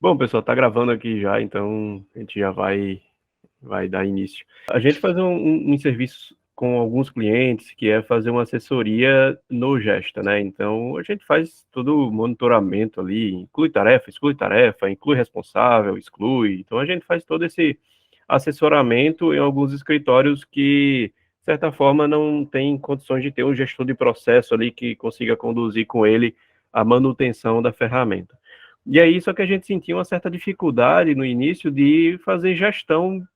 Bom, pessoal, tá gravando aqui já, então a gente já vai dar início. A gente faz um serviço com alguns clientes que é fazer uma assessoria no Gesta, né? Então a gente faz todo o monitoramento ali, exclui tarefa, inclui responsável, exclui. Então a gente faz todo esse assessoramento em alguns escritórios que, de certa forma, não tem condições de ter um gestor de processo ali que consiga conduzir com ele a manutenção da ferramenta. E aí, só que a gente sentia uma certa dificuldade no início de fazer gestão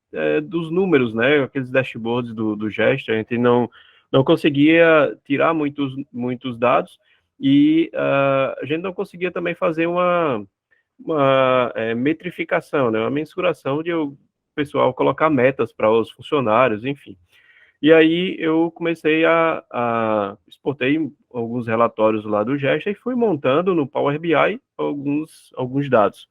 dos números, né? Aqueles dashboards do Gesta, a gente não conseguia tirar muitos dados e a gente não conseguia também fazer uma metrificação, né? Uma mensuração de o pessoal colocar metas para os funcionários, enfim. E aí eu comecei exportei alguns relatórios lá do Gesta e fui montando no Power BI alguns dados.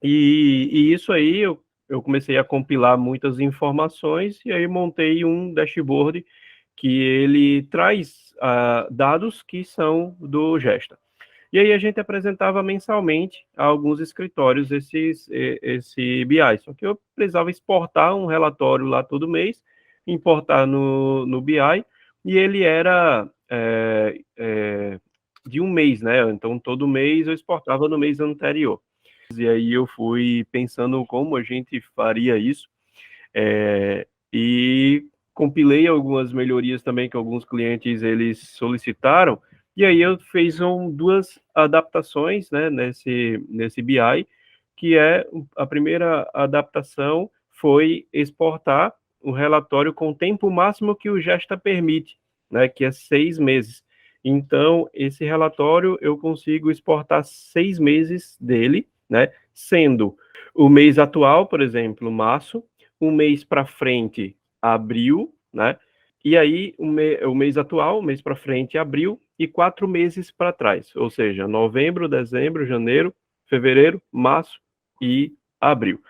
E isso aí eu comecei a compilar muitas informações e aí montei um dashboard que ele traz dados que são do Gesta. E aí a gente apresentava mensalmente a alguns escritórios esse BI, só que eu precisava exportar um relatório lá todo mês, importar no BI, e ele era de um mês, né? Então todo mês eu exportava no mês anterior. E aí eu fui pensando como a gente faria isso, e compilei algumas melhorias também que alguns clientes eles solicitaram, e aí eu fiz duas adaptações, né, nesse BI, que é a primeira adaptação foi exportar o relatório com o tempo máximo que o Gesta permite, né, que é 6 meses. Então, esse relatório eu consigo exportar 6 meses dele, né, sendo o mês atual, por exemplo, março, um mês para frente, abril, né? E aí o mês atual, o mês para frente, abril, e 4 meses para trás, ou seja, novembro, dezembro, janeiro, fevereiro, março e abril.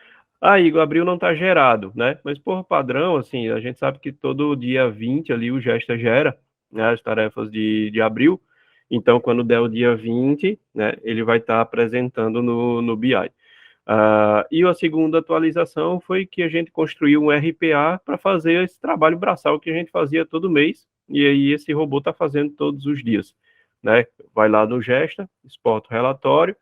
Aí o abril não está gerado, né? Mas por padrão, assim, a gente sabe que todo dia 20 ali o Gesta gera, né, as tarefas de abril. Então, quando der o dia 20, né, ele vai estar apresentando no BI. E a segunda atualização foi que a gente construiu um RPA para fazer esse trabalho braçal que a gente fazia todo mês, e aí esse robô está fazendo todos os dias, né? Vai lá no Gesta, exporta o relatório,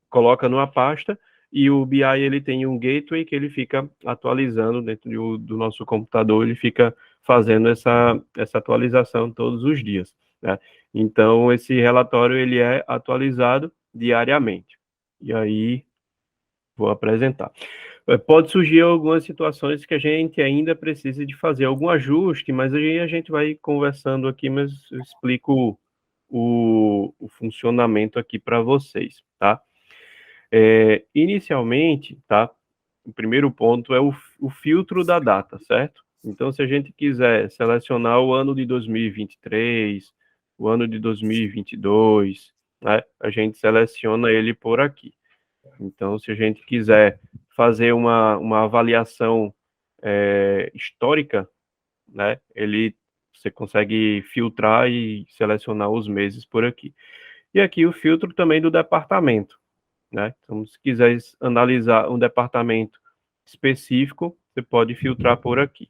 coloca numa pasta, e o BI ele tem um gateway que ele fica atualizando dentro do nosso computador, ele fica fazendo essa atualização todos os dias, né? Então, esse relatório ele é atualizado diariamente. E aí, vou apresentar. Pode surgir algumas situações que a gente ainda precisa de fazer algum ajuste, mas aí a gente vai conversando aqui, mas eu explico o funcionamento aqui para vocês, tá? Inicialmente, tá? O primeiro ponto é o filtro da data, certo? Então, se a gente quiser selecionar o ano de 2023, o ano de 2022, né? A gente seleciona ele por aqui. Então, se a gente quiser fazer uma avaliação histórica, né, você consegue filtrar e selecionar os meses por aqui. E aqui o filtro também do departamento, né? Então, se quiser analisar um departamento específico, você pode filtrar por aqui.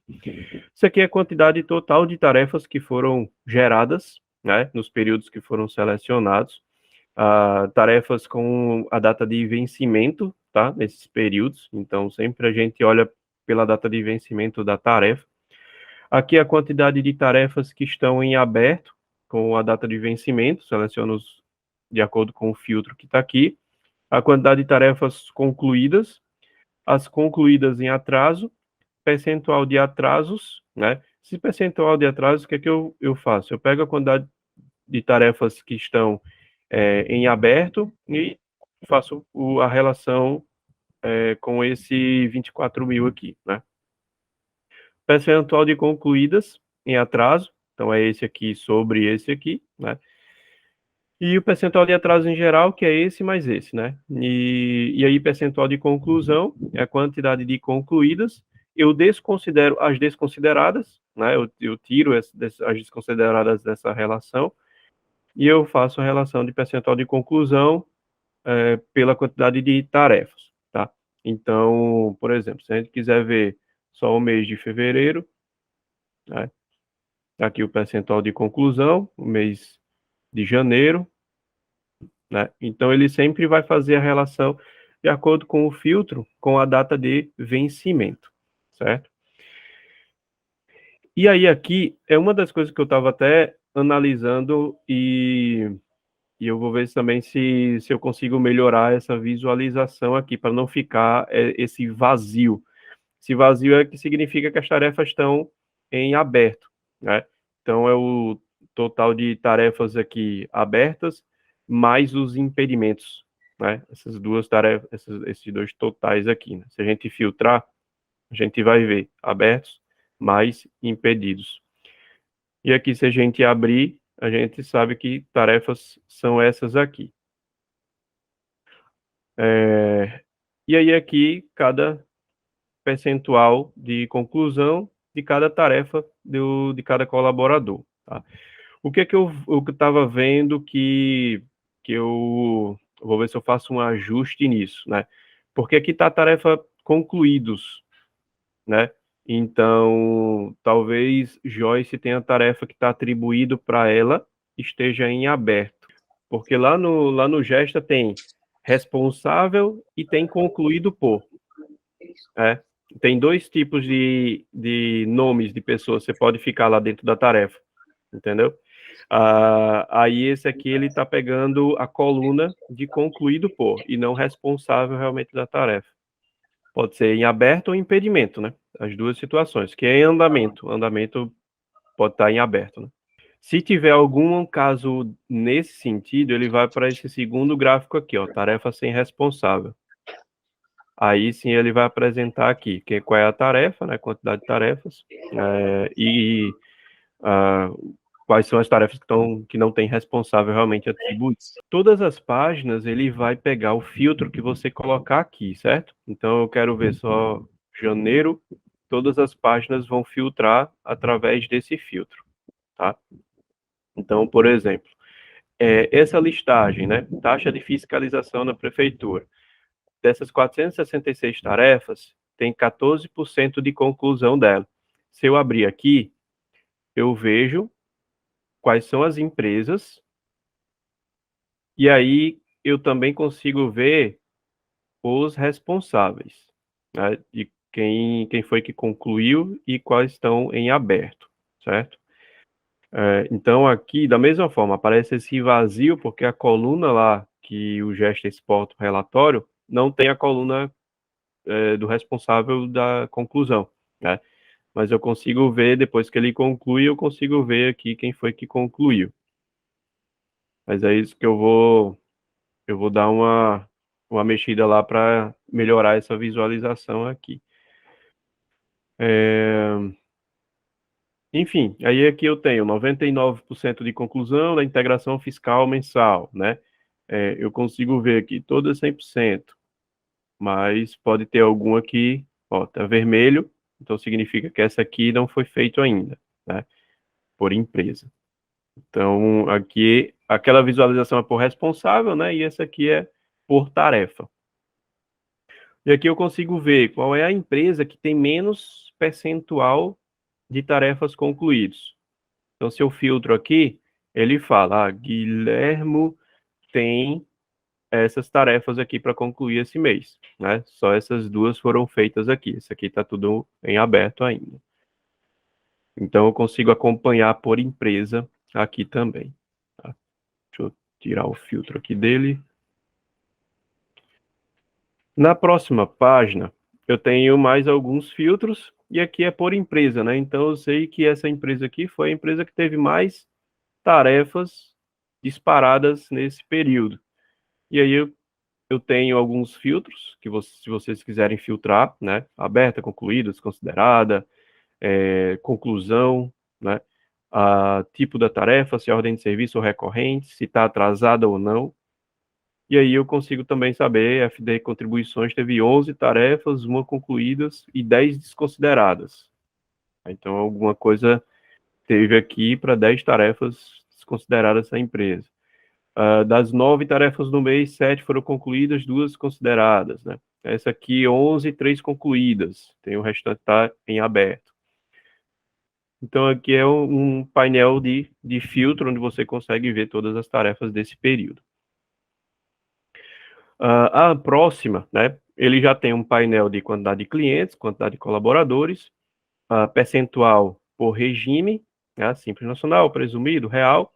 Isso aqui é a quantidade total de tarefas que foram geradas, né, nos períodos que foram selecionados. Tarefas com a data de vencimento, tá? Nesses períodos. Então, sempre a gente olha pela data de vencimento da tarefa. Aqui a quantidade de tarefas que estão em aberto com a data de vencimento, seleciono de acordo com o filtro que está aqui. A quantidade de tarefas concluídas, as concluídas em atraso, percentual de atrasos, né? Esse percentual de atrasos, o que é que eu faço? Eu pego a quantidade de tarefas que estão em aberto e faço a relação com esse 24 mil aqui, né? Percentual de concluídas em atraso, então é esse aqui sobre esse aqui, né? E o percentual de atraso em geral, que é esse mais esse, né? E aí, percentual de conclusão é a quantidade de concluídas. Eu desconsidero as desconsideradas, né? Eu tiro as desconsideradas dessa relação e eu faço a relação de percentual de conclusão pela quantidade de tarefas, tá? Então, por exemplo, se a gente quiser ver só o mês de fevereiro, né? Tá aqui o percentual de conclusão, o mês de janeiro, né? Então, ele sempre vai fazer a relação de acordo com o filtro, com a data de vencimento, certo? E aí, aqui, é uma das coisas que eu estava até analisando e eu vou ver também se eu consigo melhorar essa visualização aqui, para não ficar esse vazio. Esse vazio é que significa que as tarefas estão em aberto, né? Então, é o total de tarefas aqui abertas, mais os impedimentos, né? Essas duas tarefas, esses dois totais aqui, né? Se a gente filtrar, a gente vai ver abertos mais impedidos. E aqui, se a gente abrir, a gente sabe que tarefas são essas aqui. E aí, aqui, cada percentual de conclusão de cada tarefa de cada colaborador. Tá? O que é que eu estava vendo que eu vou ver se eu faço um ajuste nisso, né? Porque aqui está a tarefa concluídos, né? Então, talvez Joyce tenha a tarefa que está atribuído para ela esteja em aberto, porque lá no Gesta tem responsável e tem concluído por, né? Tem dois tipos de nomes de pessoas, você pode ficar lá dentro da tarefa, entendeu? Aí esse aqui ele está pegando a coluna de concluído por e não responsável realmente da tarefa. Pode ser em aberto ou em impedimento, né? As duas situações, que é em andamento. Andamento pode estar em aberto, né? Se tiver algum caso nesse sentido, ele vai para esse segundo gráfico aqui, ó, tarefa sem responsável. Aí sim ele vai apresentar aqui qual é a tarefa, né, quantidade de tarefas, e quais são as tarefas que não tem responsável realmente atribuído. Todas as páginas ele vai pegar o filtro que você colocar aqui, certo? Então eu quero ver só janeiro, todas as páginas vão filtrar através desse filtro, tá? Então, por exemplo, essa listagem, né, taxa de fiscalização na prefeitura, dessas 466 tarefas, tem 14% de conclusão dela. Se eu abrir aqui, eu vejo quais são as empresas, e aí eu também consigo ver os responsáveis, né, de quem foi que concluiu e quais estão em aberto, certo? Então, aqui, da mesma forma, aparece esse vazio, porque a coluna lá que o Gesta exporta o relatório não tem a coluna do responsável da conclusão, né? Mas eu consigo ver, depois que ele conclui, eu consigo ver aqui quem foi que concluiu. Mas é isso que eu vou dar uma mexida lá para melhorar essa visualização aqui. Enfim, aí aqui eu tenho 99% de conclusão da integração fiscal mensal, né? Eu consigo ver aqui todas 100%, mas pode ter algum aqui, ó, tá vermelho, então significa que essa aqui não foi feito ainda, né? Por empresa. Então, aqui, aquela visualização é por responsável, né? E essa aqui é por tarefa. E aqui eu consigo ver qual é a empresa que tem menos percentual de tarefas concluídas. Então, se eu filtro aqui, ele fala, Guilhermo tem essas tarefas aqui para concluir esse mês, né? Só essas duas foram feitas aqui. Esse aqui está tudo em aberto ainda. Então, eu consigo acompanhar por empresa aqui também. Tá? Deixa eu tirar o filtro aqui dele. Na próxima página, eu tenho mais alguns filtros, e aqui é por empresa, né? Então, eu sei que essa empresa aqui foi a empresa que teve mais tarefas disparadas nesse período. E aí, eu tenho alguns filtros, que se vocês quiserem filtrar, né? Aberta, concluída, desconsiderada, conclusão, né? Tipo da tarefa, se é ordem de serviço ou recorrente, se está atrasada ou não. E aí eu consigo também saber, FD Contribuições teve 11 tarefas, uma concluídas e 10 desconsideradas. Então, alguma coisa teve aqui para 10 tarefas desconsideradas da empresa. Das 9 tarefas do mês, 7 foram concluídas, 2 consideradas, né? Essa aqui, 11, 3 concluídas. Tem o restante tá em aberto. Então, aqui é um painel de filtro, onde você consegue ver todas as tarefas desse período. A próxima, né? Ele já tem um painel de quantidade de clientes, quantidade de colaboradores, percentual por regime, né? Simples nacional, presumido, real.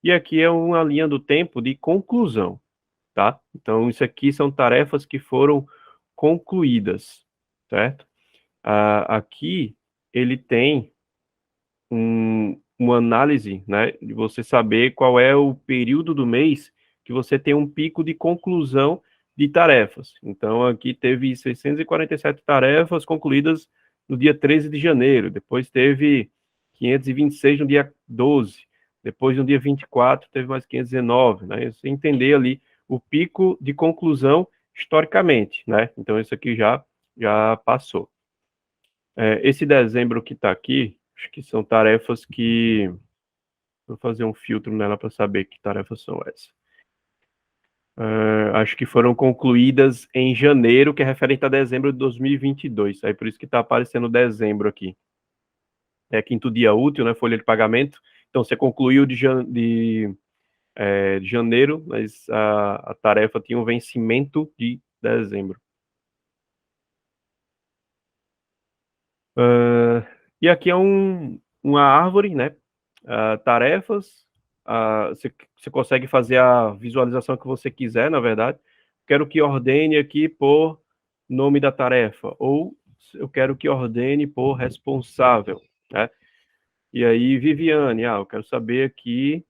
E aqui é uma linha do tempo de conclusão, tá? Então, isso aqui são tarefas que foram concluídas, certo? Aqui ele tem uma análise, né, de você saber qual é o período do mês que você tem um pico de conclusão de tarefas. Então, aqui teve 647 tarefas concluídas no dia 13 de janeiro, depois teve 526 no dia 12, depois no dia 24 teve mais 519, né? Você entender ali o pico de conclusão historicamente, né? Então, isso aqui já passou. Esse dezembro que está aqui, acho que são tarefas que... Vou fazer um filtro nela para saber que tarefas são essas. Acho que foram concluídas em janeiro, que é referente a dezembro de 2022. Aí por isso que está aparecendo dezembro aqui. É quinto dia útil, né? Folha de pagamento. Então você concluiu de janeiro, mas a tarefa tinha um vencimento de dezembro. E aqui é uma árvore, né? Tarefas. Você consegue fazer a visualização que você quiser, na verdade. Quero que ordene aqui por nome da tarefa, ou eu quero que ordene por responsável, né? E aí, Viviane, eu quero saber aqui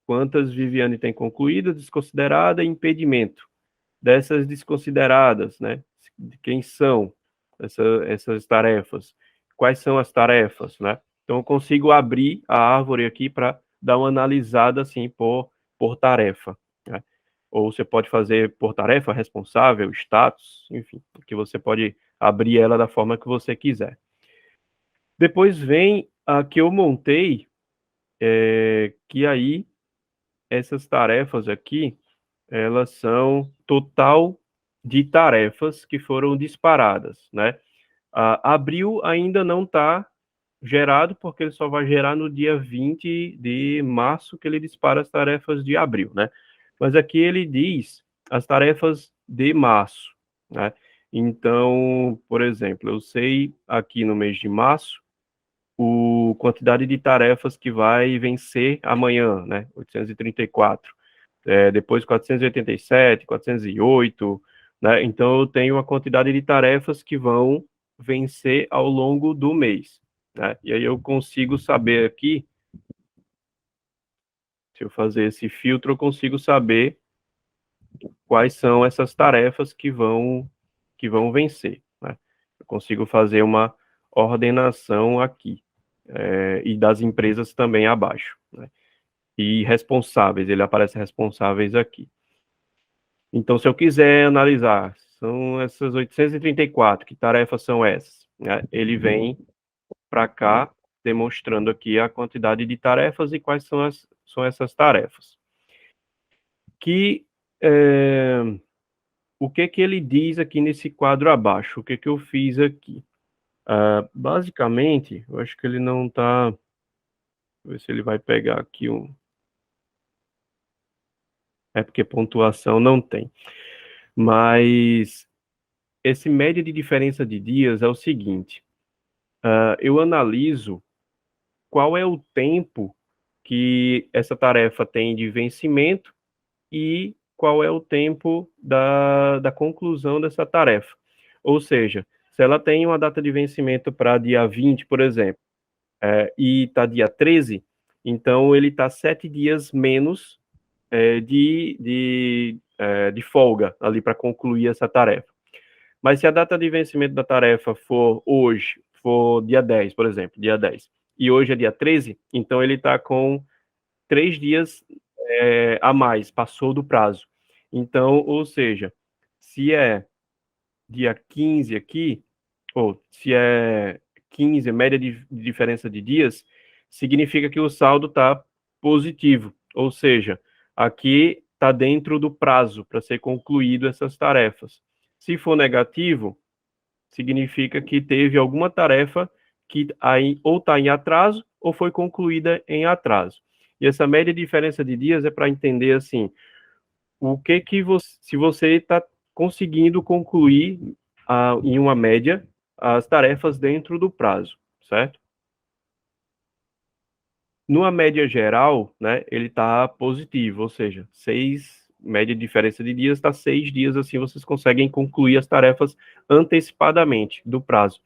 quantas Viviane tem concluída, desconsiderada e impedimento. Dessas desconsideradas, né? Quem são essas tarefas? Quais são as tarefas, né? Então, eu consigo abrir a árvore aqui para dar uma analisada, assim, por tarefa, né? Ou você pode fazer por tarefa, responsável, status, enfim, que você pode abrir ela da forma que você quiser. Depois vem a que eu montei, que aí essas tarefas aqui, elas são total de tarefas que foram disparadas, né? Abril ainda não está gerado, porque ele só vai gerar no dia 20 de março, que ele dispara as tarefas de abril, né? Mas aqui ele diz as tarefas de março, né? Então, por exemplo, eu sei aqui no mês de março a quantidade de tarefas que vai vencer amanhã, né? 834. Depois 487, 408, né? Então eu tenho uma quantidade de tarefas que vão vencer ao longo do mês, né? E aí eu consigo saber aqui, se eu fazer esse filtro, eu consigo saber quais são essas tarefas que vão vencer, né? Eu consigo fazer uma ordenação aqui, e das empresas também abaixo, né? E responsáveis, ele aparece responsáveis aqui. Então, se eu quiser analisar, são essas 834, que tarefas são essas, né? Ele vem para cá, demonstrando aqui a quantidade de tarefas e quais são essas tarefas. O que ele diz aqui nesse quadro abaixo? O que eu fiz aqui? Basicamente, eu acho que ele não está... Ver se ele vai pegar aqui um... porque pontuação não tem. Mas esse média de diferença de dias é o seguinte: eu analiso qual é o tempo que essa tarefa tem de vencimento e qual é o tempo da conclusão dessa tarefa. Ou seja, se ela tem uma data de vencimento para dia 20, por exemplo, e está dia 13, então ele está 7 dias menos de folga ali para concluir essa tarefa. Mas se a data de vencimento da tarefa for hoje, for dia 10, por exemplo, dia 10, e hoje é dia 13, então ele está com 3 dias a mais, passou do prazo. Então, ou seja, se é dia 15 aqui, ou se é 15, média de diferença de dias, significa que o saldo está positivo. Ou seja, aqui está dentro do prazo para ser concluído essas tarefas. Se for negativo, significa que teve alguma tarefa que aí ou está em atraso ou foi concluída em atraso. E essa média de diferença de dias é para entender assim, o que você, se você está conseguindo concluir em uma média as tarefas dentro do prazo, certo? Numa média geral, né, ele está positivo, ou seja, média de diferença de dias está 6 dias, assim vocês conseguem concluir as tarefas antecipadamente do prazo.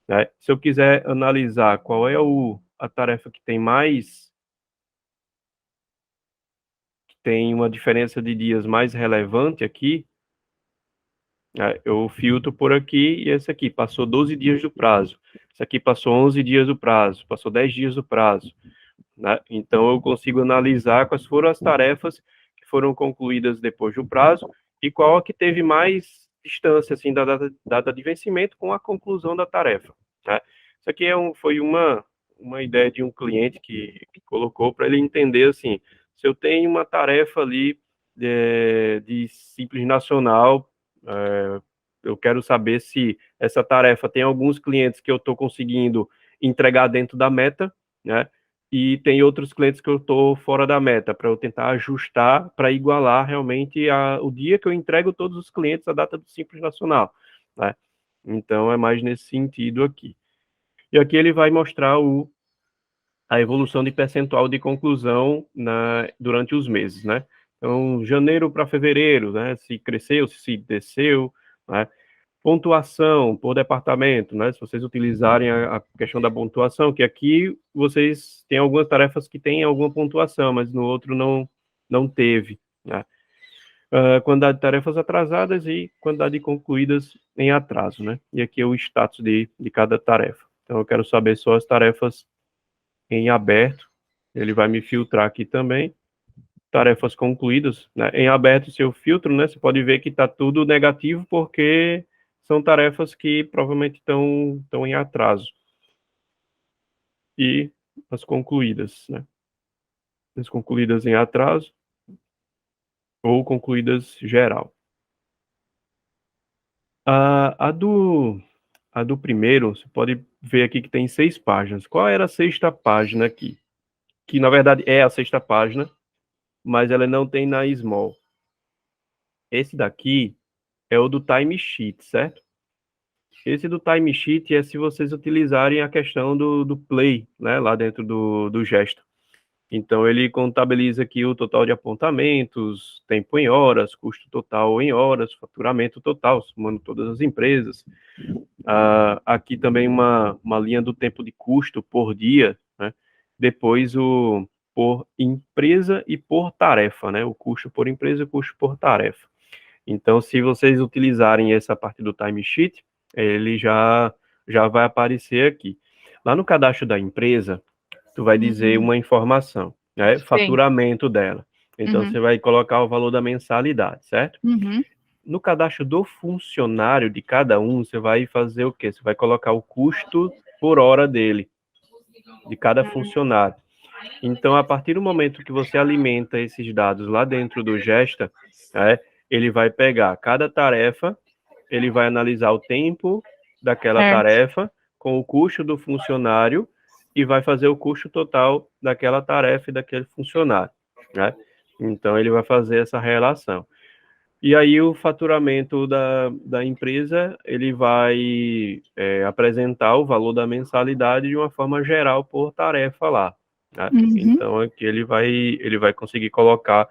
Né? Se eu quiser analisar qual é a tarefa que tem uma diferença de dias mais relevante aqui, né, eu filtro por aqui e esse aqui passou 12 dias do prazo. Esse aqui passou 11 dias do prazo, passou 10 dias do prazo. Né? Então, eu consigo analisar quais foram as tarefas que foram concluídas depois do prazo e qual a que teve mais distância assim, da data de vencimento com a conclusão da tarefa. Né? Isso aqui foi uma ideia de um cliente que colocou para ele entender assim, se eu tenho uma tarefa ali de Simples Nacional, eu quero saber se essa tarefa tem alguns clientes que eu estou conseguindo entregar dentro da meta, né? E tem outros clientes que eu estou fora da meta, para eu tentar ajustar, para igualar realmente o dia que eu entrego todos os clientes a data do Simples Nacional, né? Então, é mais nesse sentido aqui. E aqui ele vai mostrar a evolução de percentual de conclusão durante os meses, né? Então, janeiro para fevereiro, né? Se cresceu, se desceu, né? Pontuação por departamento, né? Se vocês utilizarem a questão da pontuação, que aqui vocês têm algumas tarefas que têm alguma pontuação, mas no outro não teve, né? Quantidade de tarefas atrasadas e quantidade de concluídas em atraso, né? E aqui é o status de cada tarefa. Então, eu quero saber só as tarefas em aberto. Ele vai me filtrar aqui também. Tarefas concluídas, né? Em aberto, se eu filtro, né? Você pode ver que está tudo negativo, porque são tarefas que provavelmente estão em atraso. E as concluídas, né? As concluídas em atraso ou concluídas geral. A do primeiro, você pode ver aqui que tem 6 páginas. Qual era a sexta página aqui? Que, na verdade, é a sexta página, mas ela não tem na Small. Esse daqui é o do timesheet, certo? Esse do timesheet é se vocês utilizarem a questão do play, né, lá dentro do gesto. Então, ele contabiliza aqui o total de apontamentos, tempo em horas, custo total em horas, faturamento total, somando todas as empresas. Aqui também uma linha do tempo de custo por dia, né? Depois por empresa e por tarefa, né? O custo por empresa e o custo por tarefa. Então, se vocês utilizarem essa parte do timesheet, ele já vai aparecer aqui. Lá no cadastro da empresa, tu vai dizer uma informação, né? Faturamento dela. Então, você vai colocar o valor da mensalidade, certo? No cadastro do funcionário de cada um, você vai fazer o quê? Você vai colocar o custo por hora dele, de cada funcionário. Então, a partir do momento que você alimenta esses dados lá dentro do Gesta, né, ele vai pegar cada tarefa, ele vai analisar o tempo daquela tarefa com o custo do funcionário e vai fazer o custo total daquela tarefa e daquele funcionário, né? Então, ele vai fazer essa relação. E aí o faturamento da empresa, ele vai apresentar o valor da mensalidade de uma forma geral por tarefa lá, né? Então aqui ele vai conseguir colocar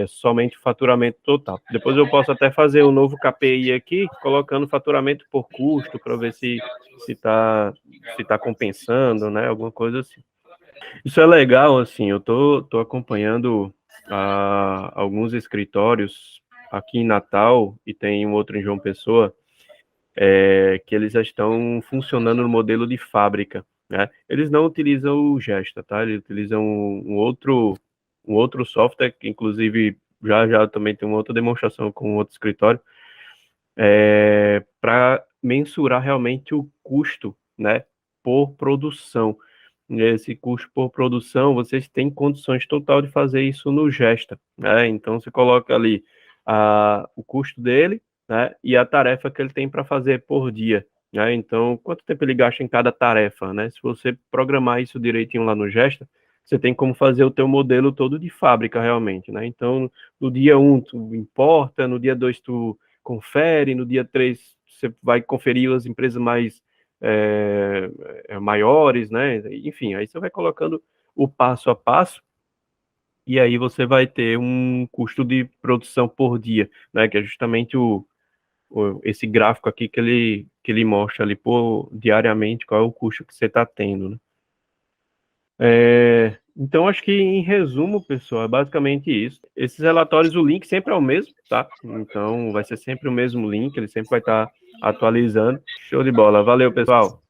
somente o faturamento total. Depois eu posso até fazer um novo KPI aqui, colocando faturamento por custo, para ver se tá compensando, né? Alguma coisa assim. Isso é legal, assim, eu tô acompanhando alguns escritórios aqui em Natal e tem um outro em João Pessoa, que eles já estão funcionando no modelo de fábrica, né? Eles não utilizam o Gesta, tá? Eles utilizam um outro software, que inclusive já também tem uma outra demonstração com outro escritório, para mensurar realmente o custo, né, por produção. esse custo por produção, vocês têm condições total de fazer isso no Gesta, né? Então você coloca ali o custo dele, né? E a tarefa que ele tem para fazer por dia, né? Então, quanto tempo ele gasta em cada tarefa, né? Se você programar isso direitinho lá no Gesta, você tem como fazer o teu modelo todo de fábrica realmente, né? Então, no dia 1 tu importa, no dia 2 tu confere, no dia 3 você vai conferir as empresas mais maiores, né? Enfim, aí você vai colocando o passo a passo e aí você vai ter um custo de produção por dia, né? Que é justamente esse gráfico aqui que ele mostra ali por diariamente qual é o custo que você está tendo, né? Então, acho que em resumo, pessoal, é basicamente isso. Esses relatórios, o link sempre é o mesmo, tá? Então, vai ser sempre o mesmo link, ele sempre vai estar atualizando. Show de bola. Valeu, pessoal.